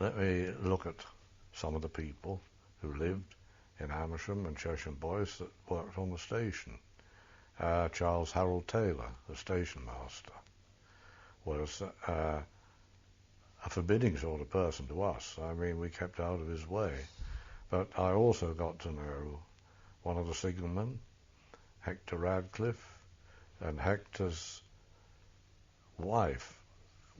let me look at some of the people who lived in Amersham and Cheshire Boys that worked on the station. Charles Harold Taylor, the station master, was a forbidding sort of person to us. I mean, we kept out of his way. But I also got to know one of the signalmen, Hector Radcliffe, and Hector's wife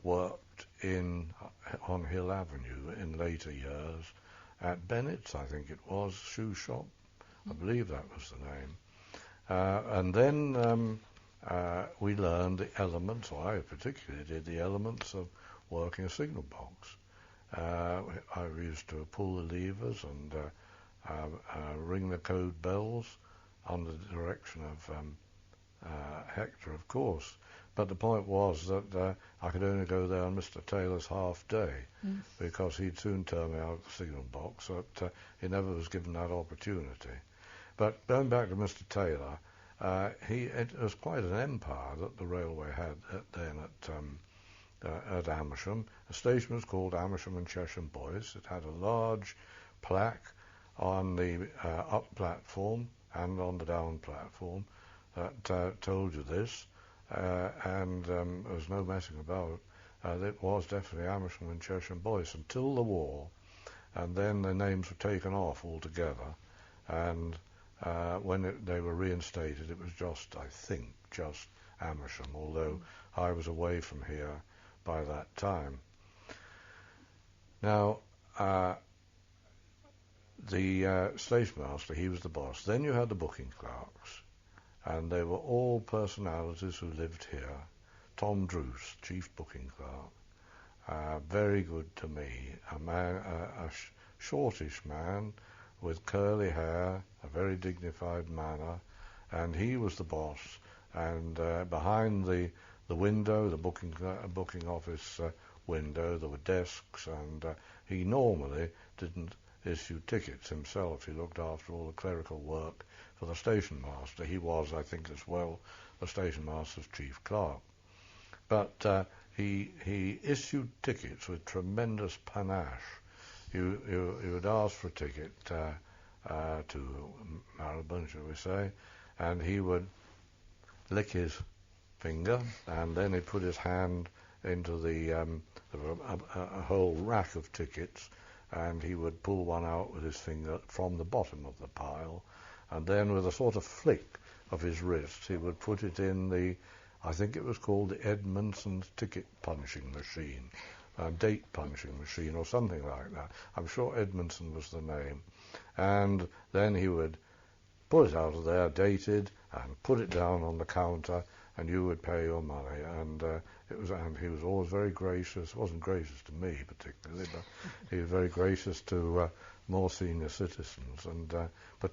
worked on Hill Avenue in later years at Bennett's, I think it was, shoe shop. I believe that was the name. And then we learned the elements, or I particularly did the elements of working a signal box. I used to pull the levers and ring the code bells under the direction of Hector, of course. But the point was that I could only go there on Mr. Taylor's half day because he'd soon turn me out of the signal box, so he never was given that opportunity. But going back to Mr. Taylor, it was quite an empire that the railway had then at Amersham. The station was called Amersham and Cheshire Boys. It had a large plaque on the up platform and on the down platform that told you this, and there was no messing about. It was definitely Amersham and Cheshire Boys until the war, and then the names were taken off altogether, and when they were reinstated, it was just, I think, just Amersham, although I was away from here by that time. Now, the station master, he was the boss. Then you had the booking clerks, and they were all personalities who lived here. Tom Druce, chief booking clerk, very good to me, a man, a shortish man with curly hair, a very dignified manner, and he was the boss. And behind the window, the booking office window, there were desks, and he normally didn't issue tickets himself. He looked after all the clerical work for the station master. He was, I think, as well, the station master's chief clerk. But he issued tickets with tremendous panache. You would ask for a ticket to Marylebone, shall we say, and he would lick his finger, and then he'd put his hand into a whole rack of tickets, and he would pull one out with his finger from the bottom of the pile, and then with a sort of flick of his wrist, he would put it in I think it was called the Edmondson's ticket punching machine, date punching machine or something like that. I'm sure Edmondson was the name. And then he would pull it out of there, dated, and put it down on the counter, and you would pay your money. And and he was always very gracious. Wasn't gracious to me particularly, but he was very gracious to more senior citizens. And but